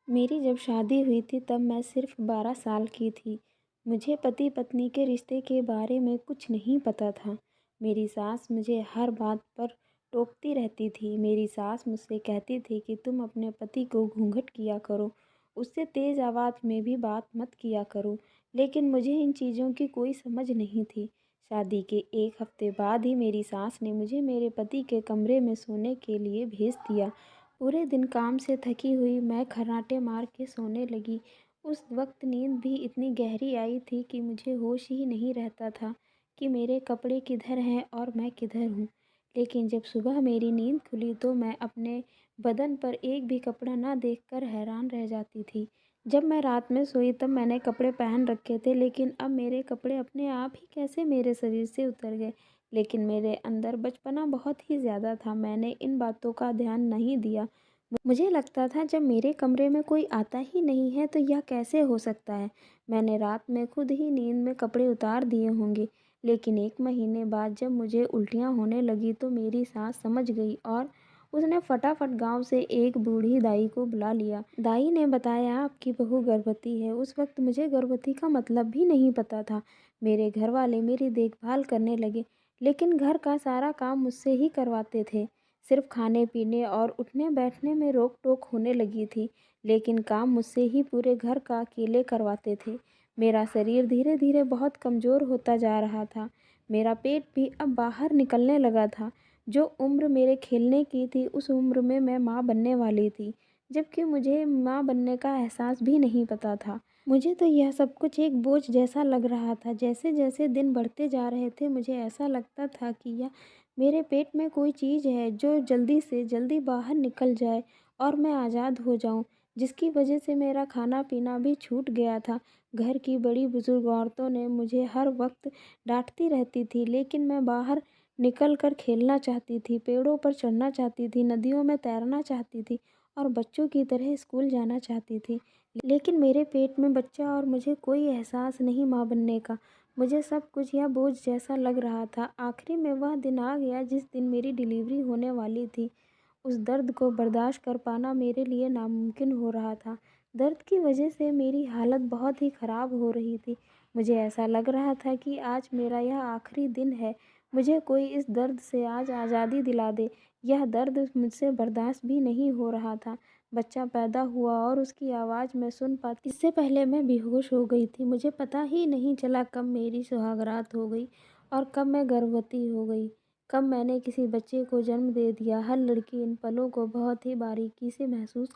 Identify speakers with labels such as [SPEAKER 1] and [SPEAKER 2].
[SPEAKER 1] मेरी जब शादी हुई थी तब मैं सिर्फ़ 12 साल की थी। मुझे पति-पत्नी के रिश्ते के बारे में कुछ नहीं पता था। मेरी सास मुझे हर बात पर टोकती रहती थी। मेरी सास मुझसे कहती थी कि तुम अपने पति को घूँघट किया करो, उससे तेज़ आवाज़ में भी बात मत किया करो। लेकिन मुझे इन चीज़ों की कोई समझ नहीं थी। शादी के 1 हफ़्ते बाद ही मेरी सास ने मुझे मेरे पति के कमरे में सोने के लिए भेज दिया। पूरे दिन काम से थकी हुई मैं खर्राटे मार के सोने लगी। उस वक़्त नींद भी इतनी गहरी आई थी कि मुझे होश ही नहीं रहता था कि मेरे कपड़े किधर हैं और मैं किधर हूँ। लेकिन जब सुबह मेरी नींद खुली तो मैं अपने बदन पर एक भी कपड़ा ना देखकर हैरान रह जाती थी। जब मैं रात में सोई तब मैंने कपड़े पहन रखे थे, लेकिन अब मेरे कपड़े अपने आप ही कैसे मेरे शरीर से उतर गए। लेकिन मेरे अंदर बचपना बहुत ही ज़्यादा था, मैंने इन बातों का ध्यान नहीं दिया। मुझे लगता था जब मेरे कमरे में कोई आता ही नहीं है तो यह कैसे हो सकता है। मैंने रात में खुद ही नींद में कपड़े उतार दिए होंगे। लेकिन 1 महीने बाद जब मुझे उल्टियाँ होने लगी तो मेरी सास समझ गई और उसने फटाफट गाँव से एक बूढ़ी दाई को बुला लिया। दाई ने बताया आपकी बहू गर्भवती है। उस वक़्त मुझे गर्भवती का मतलब भी नहीं पता था। मेरे घरवाले मेरी देखभाल करने लगे, लेकिन घर का सारा काम मुझसे ही करवाते थे। सिर्फ खाने-पीने और उठने-बैठने में रोक-टोक होने लगी थी, लेकिन काम मुझसे ही पूरे घर का अकेले करवाते थे। मेरा शरीर धीरे-धीरे बहुत कमज़ोर होता जा रहा था। मेरा पेट भी अब बाहर निकलने लगा था। जो उम्र मेरे खेलने की थी, उस उम्र में मैं माँ बनने वाली थी, जबकि मुझे माँ बनने का एहसास भी नहीं पता था। मुझे तो यह सब कुछ एक बोझ जैसा लग रहा था। जैसे-जैसे दिन बढ़ते जा रहे थे, मुझे ऐसा लगता था कि यह मेरे पेट में कोई चीज़ है जो जल्दी से जल्दी बाहर निकल जाए और मैं आज़ाद हो जाऊं, जिसकी वजह से मेरा खाना-पीना भी छूट गया था। घर की बड़ी-बुज़ुर्ग औरतों ने मुझे हर वक़्त डाँटती रहती थी, लेकिन मैं बाहर निकल कर खेलना चाहती थी, पेड़ों पर चढ़ना चाहती थी, नदियों में तैरना चाहती थी और बच्चों की तरह स्कूल जाना चाहती थी। लेकिन मेरे पेट में बच्चा और मुझे कोई एहसास नहीं माँ बनने का। मुझे सब कुछ यह बोझ जैसा लग रहा था। आखिरी में वह दिन आ गया जिस दिन मेरी डिलीवरी होने वाली थी। उस दर्द को बर्दाश्त कर पाना मेरे लिए नामुमकिन हो रहा था। दर्द की वजह से मेरी हालत बहुत ही ख़राब हो रही थी। मुझे ऐसा लग रहा था कि आज मेरा यह आखिरी दिन है। मुझे कोई इस दर्द से आज आज़ादी दिला दे। यह दर्द मुझसे बर्दाश्त भी नहीं हो रहा था। बच्चा पैदा हुआ और उसकी आवाज़ मैं सुन पाती, इससे पहले मैं बेहोश हो गई थी। मुझे पता ही नहीं चला कब मेरी सुहागरात हो गई और कब मैं गर्भवती हो गई, कब मैंने किसी बच्चे को जन्म दे दिया। हर लड़की इन पलों को बहुत ही बारीकी से महसूस